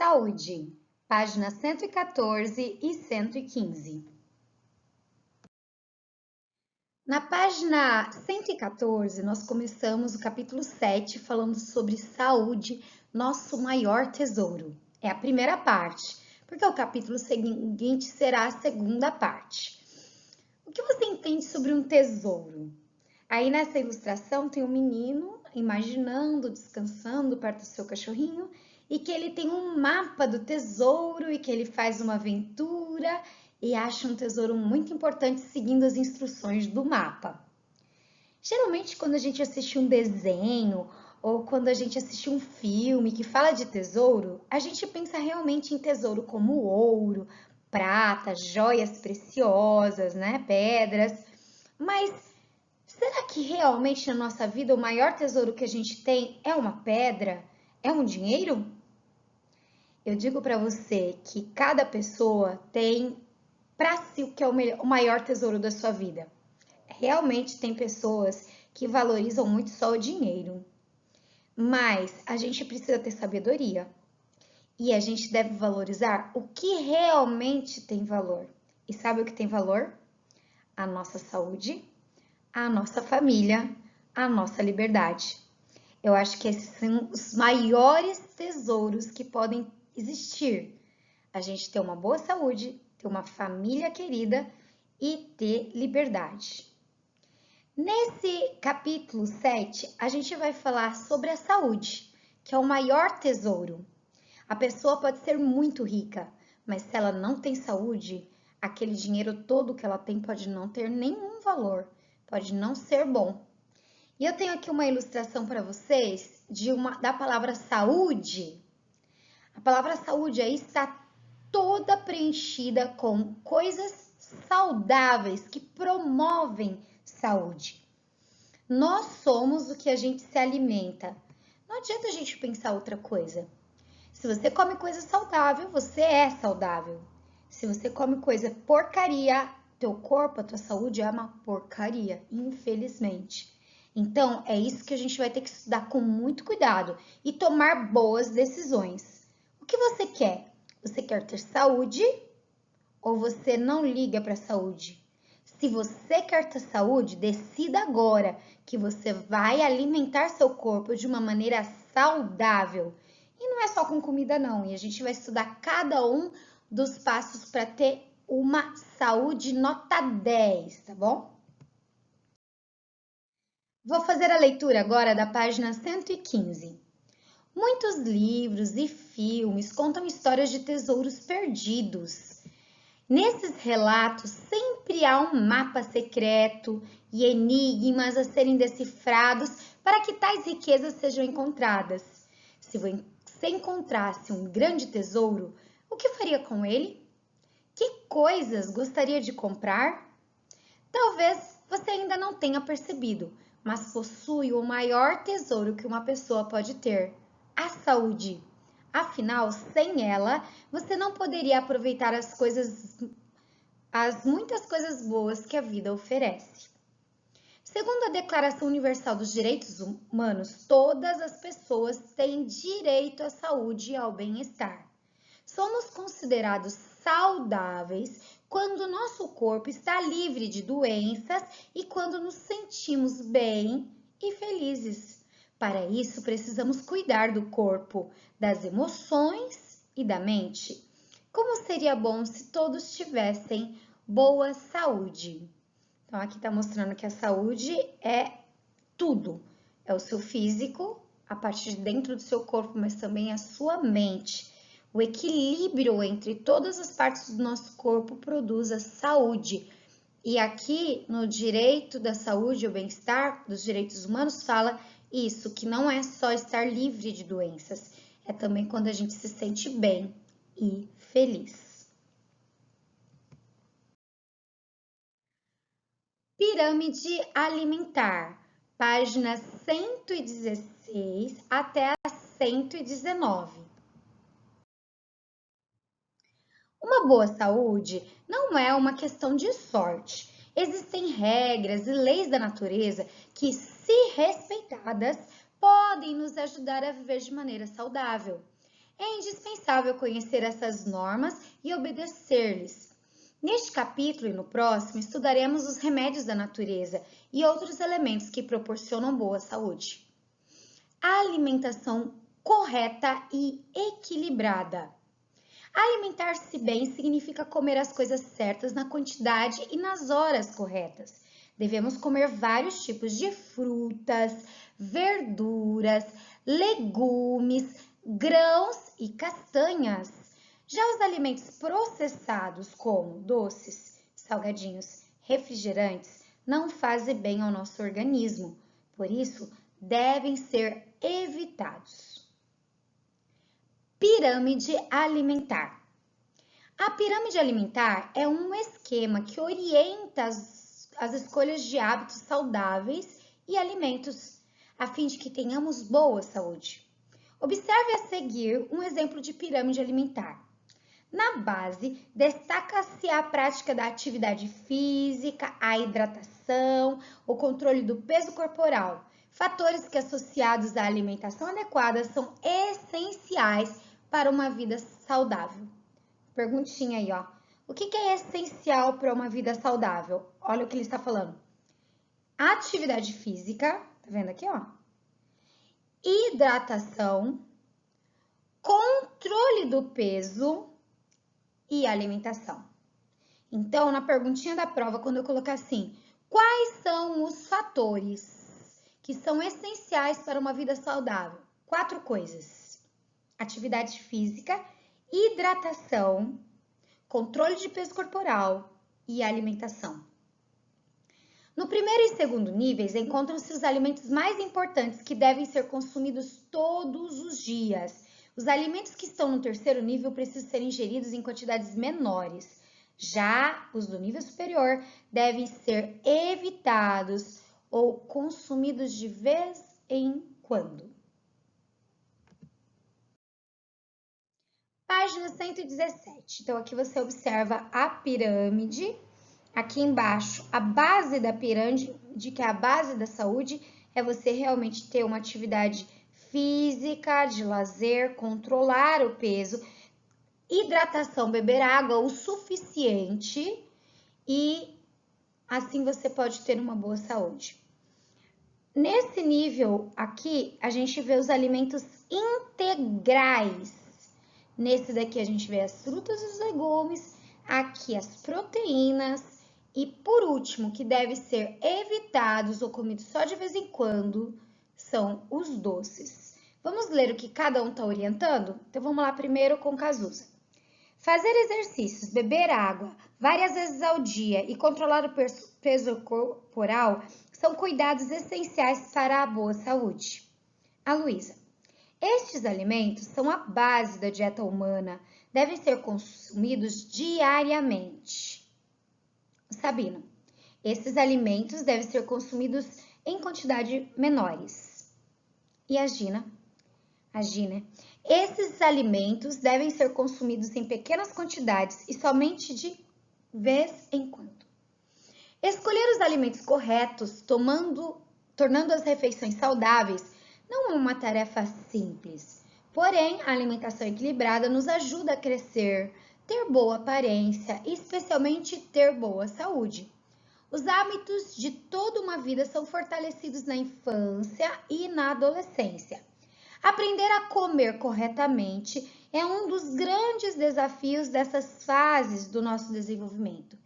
Saúde, páginas 114 e 115. Na página 114, nós começamos o capítulo 7 falando sobre saúde, nosso maior tesouro. É a primeira parte, porque o capítulo seguinte será a segunda parte. O que você entende sobre um tesouro? Aí nessa ilustração tem um menino imaginando, descansando perto do seu cachorrinho e que ele tem um mapa do tesouro e que ele faz uma aventura e acha um tesouro muito importante seguindo as instruções do mapa. Geralmente quando a gente assiste um desenho ou quando a gente assiste um filme que fala de tesouro, a gente pensa realmente em tesouro como ouro, prata, joias preciosas, né, pedras, mas será que realmente na nossa vida o maior tesouro que a gente tem é uma pedra? É um dinheiro? Eu digo para você que cada pessoa tem para si o que é o maior tesouro da sua vida. Realmente tem pessoas que valorizam muito só o dinheiro, mas a gente precisa ter sabedoria e a gente deve valorizar o que realmente tem valor. E sabe o que tem valor? A nossa saúde, a nossa família, a nossa liberdade. Eu acho que esses são os maiores tesouros que podem existir. A gente ter uma boa saúde, ter uma família querida e ter liberdade. Nesse capítulo 7, a gente vai falar sobre a saúde, que é o maior tesouro. A pessoa pode ser muito rica, mas se ela não tem saúde, aquele dinheiro todo que ela tem pode não ter nenhum valor, pode não ser bom. E eu tenho aqui uma ilustração para vocês da palavra saúde. A palavra saúde aí está toda preenchida com coisas saudáveis que promovem saúde. Nós somos o que a gente se alimenta. Não adianta a gente pensar outra coisa. Se você come coisa saudável, você é saudável. Se você come coisa porcaria, teu corpo, a tua saúde é uma porcaria, infelizmente. Então, é isso que a gente vai ter que estudar com muito cuidado e tomar boas decisões. O que você quer? Você quer ter saúde ou você não liga para a saúde? Se você quer ter saúde, decida agora que você vai alimentar seu corpo de uma maneira saudável. E não é só com comida não, e a gente vai estudar cada um dos passos para ter uma saúde nota 10, tá bom? Vou fazer a leitura agora da página 115. Muitos livros e filmes contam histórias de tesouros perdidos. Nesses relatos sempre há um mapa secreto e enigmas a serem decifrados para que tais riquezas sejam encontradas. Se você encontrasse um grande tesouro, o que faria com ele? Que coisas gostaria de comprar? Talvez você ainda não tenha percebido, mas possui o maior tesouro que uma pessoa pode ter: a saúde. Afinal, sem ela, você não poderia aproveitar as muitas coisas boas que a vida oferece. Segundo a Declaração Universal dos Direitos Humanos, todas as pessoas têm direito à saúde e ao bem-estar. Somos considerados saudáveis quando nosso corpo está livre de doenças e quando nos sentimos bem e felizes. Para isso, precisamos cuidar do corpo, das emoções e da mente. Como seria bom se todos tivessem boa saúde? Então, aqui está mostrando que a saúde é tudo. É o seu físico, a parte de dentro do seu corpo, mas também a sua mente. O equilíbrio entre todas as partes do nosso corpo produz a saúde. E aqui no direito da saúde e o bem-estar dos direitos humanos fala isso, que não é só estar livre de doenças, é também quando a gente se sente bem e feliz. Pirâmide alimentar, páginas 116 até a 119. Uma boa saúde não é uma questão de sorte. Existem regras e leis da natureza que, se respeitadas, podem nos ajudar a viver de maneira saudável. É indispensável conhecer essas normas e obedecer-lhes. Neste capítulo e no próximo, estudaremos os remédios da natureza e outros elementos que proporcionam boa saúde. A alimentação correta e equilibrada. Alimentar-se bem significa comer as coisas certas na quantidade e nas horas corretas. Devemos comer vários tipos de frutas, verduras, legumes, grãos e castanhas. Já os alimentos processados, como doces, salgadinhos, refrigerantes, não fazem bem ao nosso organismo, por isso devem ser evitados. Pirâmide alimentar. A pirâmide alimentar é um esquema que orienta as escolhas de hábitos saudáveis e alimentos, a fim de que tenhamos boa saúde. Observe a seguir um exemplo de pirâmide alimentar. Na base, destaca-se a prática da atividade física, a hidratação, o controle do peso corporal. Fatores que, associados à alimentação adequada, são essenciais para uma vida saudável. Perguntinha aí, ó. O que é essencial para uma vida saudável? Olha o que ele está falando. Atividade física, tá vendo aqui, ó? Hidratação, controle do peso e alimentação. Então, na perguntinha da prova, quando eu colocar assim, quais são os fatores que são essenciais para uma vida saudável? 4 coisas. Atividade física, hidratação, controle de peso corporal e alimentação. No primeiro e segundo níveis, encontram-se os alimentos mais importantes que devem ser consumidos todos os dias. Os alimentos que estão no terceiro nível precisam ser ingeridos em quantidades menores. Já os do nível superior devem ser evitados ou consumidos de vez em quando. Página 117. Então, aqui você observa a pirâmide. Aqui embaixo, a base da pirâmide, que é a base da saúde, é você realmente ter uma atividade física, de lazer, controlar o peso, hidratação, beber água o suficiente e assim você pode ter uma boa saúde. Nesse nível aqui, a gente vê os alimentos integrais. Nesse daqui a gente vê as frutas e os legumes, aqui as proteínas e por último, que deve ser evitados ou comidos só de vez em quando, são os doces. Vamos ler o que cada um está orientando? Então vamos lá primeiro com Cazuza. Fazer exercícios, beber água várias vezes ao dia e controlar o peso corporal são cuidados essenciais para a boa saúde. A Luísa. Estes alimentos são a base da dieta humana, devem ser consumidos diariamente. Sabina. Esses alimentos devem ser consumidos em quantidade menores. E a Gina? Esses alimentos devem ser consumidos em pequenas quantidades e somente de vez em quando. Escolher os alimentos corretos, tornando as refeições saudáveis, não é uma tarefa simples. Porém, a alimentação equilibrada nos ajuda a crescer, ter boa aparência e especialmente ter boa saúde. Os hábitos de toda uma vida são fortalecidos na infância e na adolescência. Aprender a comer corretamente é um dos grandes desafios dessas fases do nosso desenvolvimento.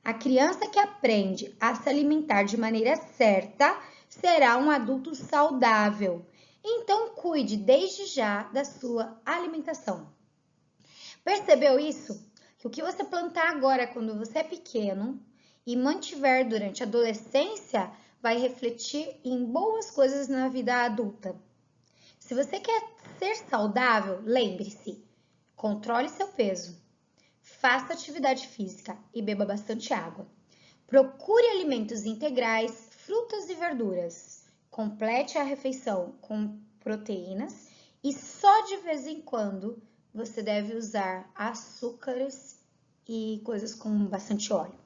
A criança que aprende a se alimentar de maneira certa será um adulto saudável. Então, cuide desde já da sua alimentação. Percebeu isso? Que o que você plantar agora quando você é pequeno e mantiver durante a adolescência vai refletir em boas coisas na vida adulta. Se você quer ser saudável, lembre-se, controle seu peso, faça atividade física e beba bastante água. Procure alimentos integrais, frutas e verduras. Complete a refeição com proteínas e só de vez em quando você deve usar açúcares e coisas com bastante óleo.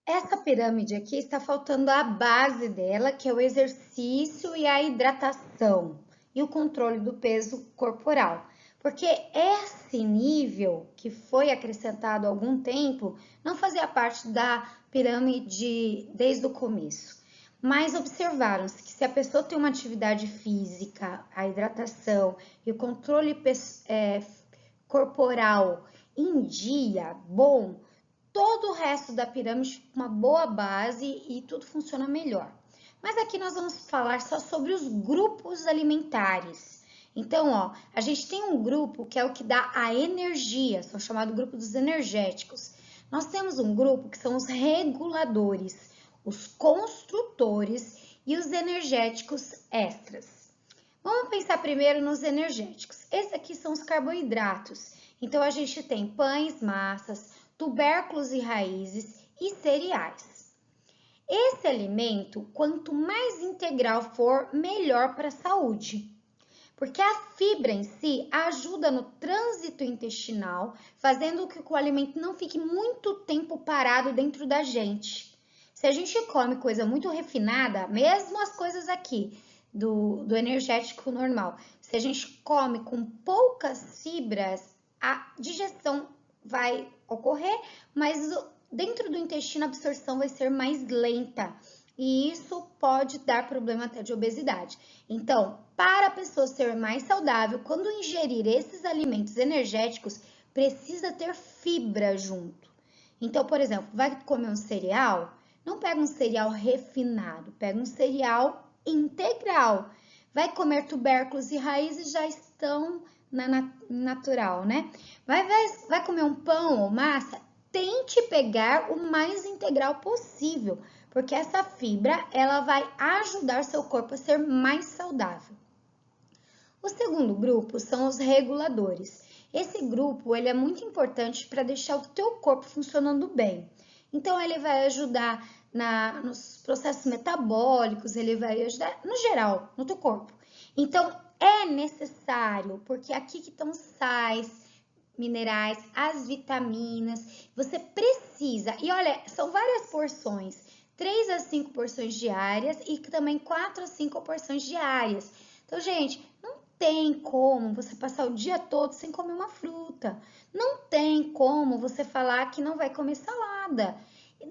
Essa pirâmide aqui está faltando a base dela, que é o exercício e a hidratação. e o controle do peso corporal. Porque esse nível que foi acrescentado há algum tempo não fazia parte da pirâmide desde o começo. Mas observaram-se que se a pessoa tem uma atividade física, a hidratação e o controle corporal em dia bom, todo o resto da pirâmide uma boa base e tudo funciona melhor. Mas aqui nós vamos falar só sobre os grupos alimentares. Então, ó, a gente tem um grupo que é o que dá a energia, são chamados grupo dos energéticos. Nós temos um grupo que são os reguladores, os construtores e os energéticos extras. Vamos pensar primeiro nos energéticos. Esses aqui são os carboidratos. Então, a gente tem pães, massas, tubérculos e raízes e cereais. Esse alimento, quanto mais integral for, melhor para a saúde. Porque a fibra em si ajuda no trânsito intestinal, fazendo com que o alimento não fique muito tempo parado dentro da gente. Se a gente come coisa muito refinada, mesmo as coisas aqui do energético normal, se a gente come com poucas fibras, a digestão vai ocorrer, mas dentro do intestino a absorção vai ser mais lenta. E isso pode dar problema até de obesidade. Então, para a pessoa ser mais saudável, quando ingerir esses alimentos energéticos, precisa ter fibra junto. Então, por exemplo, vai comer um cereal? Não pega um cereal refinado, pega um cereal integral. Vai comer tubérculos e raízes, já estão na natural, né? Vai comer um pão ou massa? Tente pegar o mais integral possível, porque essa fibra ela vai ajudar seu corpo a ser mais saudável. O segundo grupo são os reguladores. Esse grupo ele é muito importante para deixar o teu corpo funcionando bem. Então ele vai ajudar nos processos metabólicos, ele vai ajudar no geral, no teu corpo. Então é necessário, porque aqui que estão sais, minerais, as vitaminas, você precisa, e olha, são várias porções, 3 a 5 porções diárias e também 4 a 5 porções diárias. Então, gente, não tem como você passar o dia todo sem comer uma fruta. Não tem como você falar que não vai comer salada.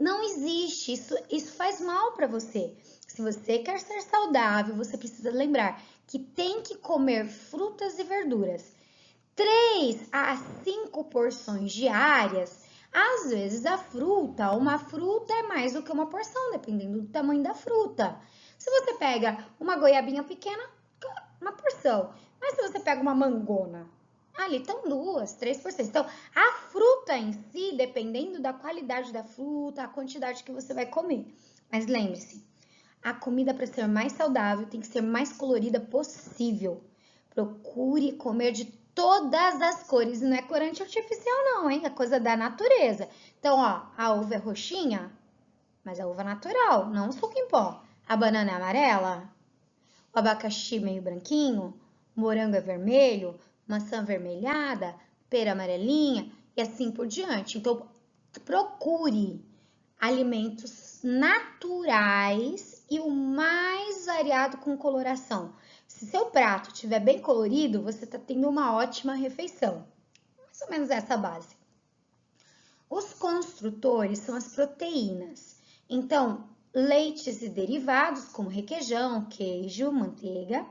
Não existe, isso faz mal para você. Se você quer ser saudável, você precisa lembrar que tem que comer frutas e verduras. 3 a 5 porções diárias, às vezes uma fruta é mais do que uma porção, dependendo do tamanho da fruta. Se você pega uma goiabinha pequena, uma porção. Mas se você pega uma mangona, ali estão 2, 3 porções. Então, a fruta em si, dependendo da qualidade da fruta, a quantidade que você vai comer. Mas lembre-se, a comida para ser mais saudável tem que ser mais colorida possível. Procure comer de todas as cores, não é corante artificial não, hein? É coisa da natureza. Então, ó, a uva é roxinha, mas a uva é natural, não o suco em pó. A banana é amarela, o abacaxi meio branquinho, o morango é vermelho, maçã avermelhada, pera amarelinha e assim por diante. Então, procure alimentos naturais e o mais variado com coloração. Se seu prato estiver bem colorido, você está tendo uma ótima refeição. Mais ou menos essa base. Os construtores são as proteínas. Então, leites e derivados, como requeijão, queijo, manteiga.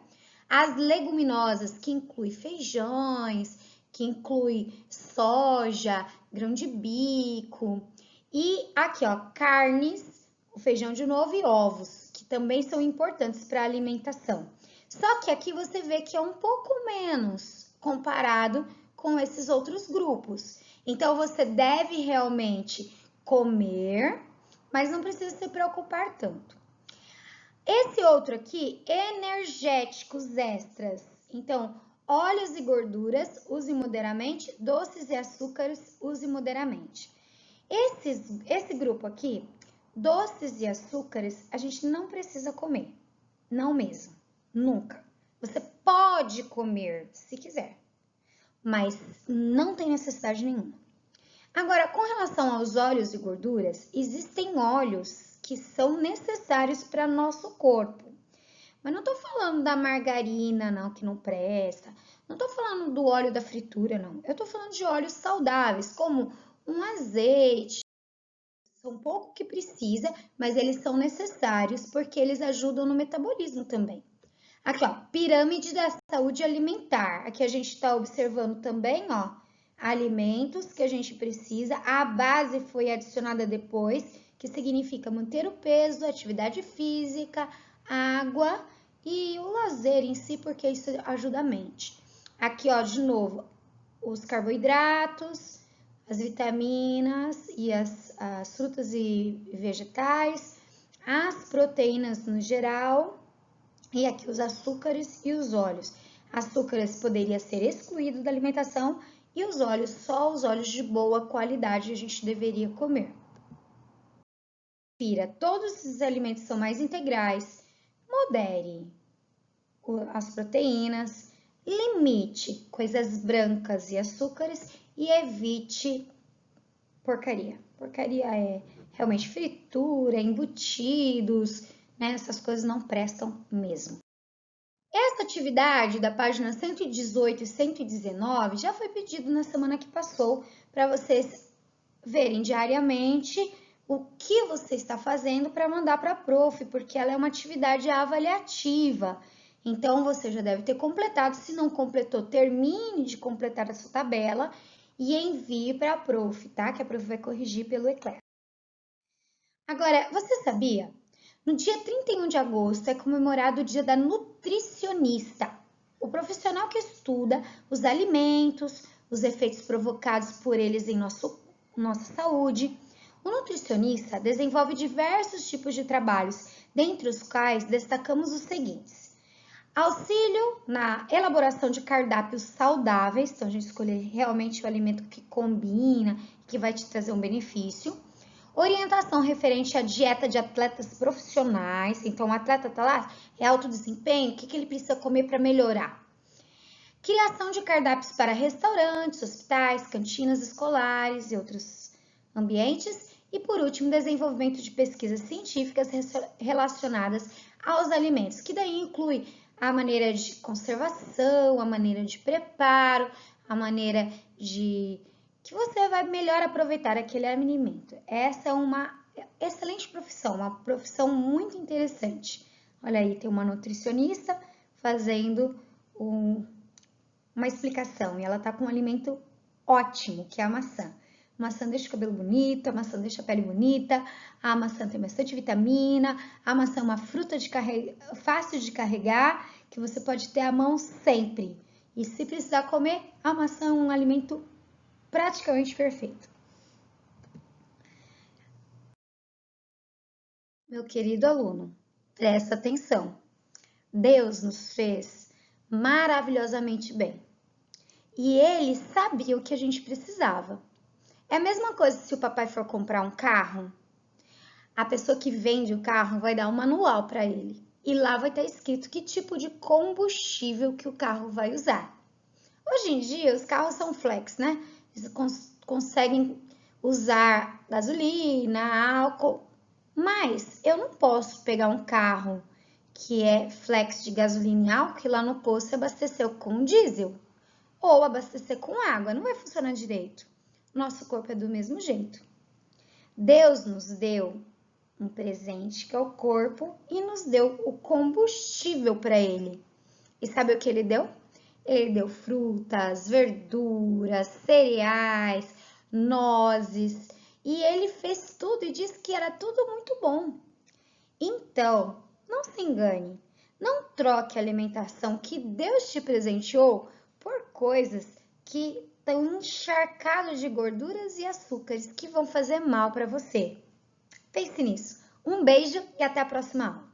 As leguminosas, que inclui feijões, que inclui soja, grão de bico. E aqui, ó, carnes, o feijão de novo e ovos, que também são importantes para a alimentação. Só que aqui você vê que é um pouco menos comparado com esses outros grupos. Então, você deve realmente comer, mas não precisa se preocupar tanto. Esse outro aqui, energéticos extras. Então, óleos e gorduras, use moderadamente, doces e açúcares, use moderadamente. Esse grupo aqui, doces e açúcares, a gente não precisa comer, não mesmo. Nunca. Você pode comer se quiser, mas não tem necessidade nenhuma. Agora, com relação aos óleos e gorduras, existem óleos que são necessários para nosso corpo. Mas não tô falando da margarina, não, que não presta. Não tô falando do óleo da fritura, não. Eu tô falando de óleos saudáveis, como um azeite. São pouco que precisa, mas eles são necessários porque eles ajudam no metabolismo também. Aqui, ó, pirâmide da saúde alimentar. Aqui a gente está observando também, ó, alimentos que a gente precisa. A base foi adicionada depois, que significa manter o peso, atividade física, água e o lazer em si, porque isso ajuda a mente. Aqui, ó, de novo, os carboidratos, as vitaminas e as frutas e vegetais, as proteínas no geral, e aqui os açúcares e os óleos. Açúcares poderia ser excluído da alimentação e os óleos, só os óleos de boa qualidade a gente deveria comer. Todos esses alimentos são mais integrais. Modere as proteínas, limite coisas brancas e açúcares e evite porcaria. Porcaria é realmente fritura, embutidos, né? Essas coisas não prestam mesmo. Essa atividade da página 118 e 119 já foi pedido na semana que passou para vocês verem diariamente o que você está fazendo para mandar para a prof, porque ela é uma atividade avaliativa. Então, você já deve ter completado. Se não completou, termine de completar a sua tabela e envie para a prof, tá? Que a prof vai corrigir pelo Eclair. Agora, você sabia? No dia 31 de agosto é comemorado o Dia da Nutricionista, o profissional que estuda os alimentos, os efeitos provocados por eles em nossa saúde. O nutricionista desenvolve diversos tipos de trabalhos, dentre os quais destacamos os seguintes: auxílio na elaboração de cardápios saudáveis, então a gente escolher realmente o alimento que combina, que vai te trazer um benefício. Orientação referente à dieta de atletas profissionais, então o atleta tá lá, é alto desempenho, o que ele precisa comer para melhorar? Criação de cardápios para restaurantes, hospitais, cantinas escolares e outros ambientes. E por último, desenvolvimento de pesquisas científicas relacionadas aos alimentos, que daí inclui a maneira de conservação, a maneira de preparo, a maneira de que você vai melhor aproveitar aquele alimento. Essa é uma excelente profissão, uma profissão muito interessante. Olha aí, tem uma nutricionista fazendo uma explicação e ela tá com um alimento ótimo, que é a maçã. A maçã deixa o cabelo bonito, a maçã deixa a pele bonita, a maçã tem bastante vitamina, a maçã é uma fruta fácil de carregar, que você pode ter à mão sempre. E se precisar comer, a maçã é um alimento praticamente perfeito. Meu querido aluno, presta atenção. Deus nos fez maravilhosamente bem. E Ele sabia o que a gente precisava. É a mesma coisa se o papai for comprar um carro, a pessoa que vende o carro vai dar um manual para ele. E lá vai estar escrito que tipo de combustível que o carro vai usar. Hoje em dia, os carros são flex, né? Eles conseguem usar gasolina, álcool. Mas eu não posso pegar um carro que é flex de gasolina e álcool e lá no posto abastecer com diesel ou abastecer com água. Não vai funcionar direito. Nosso corpo é do mesmo jeito. Deus nos deu um presente que é o corpo e nos deu o combustível para ele. E sabe o que ele deu? Ele deu frutas, verduras, cereais, nozes, e ele fez tudo e disse que era tudo muito bom. Então, não se engane, não troque a alimentação que Deus te presenteou por coisas que estão encharcadas de gorduras e açúcares que vão fazer mal para você. Pense nisso. Um beijo e até a próxima aula.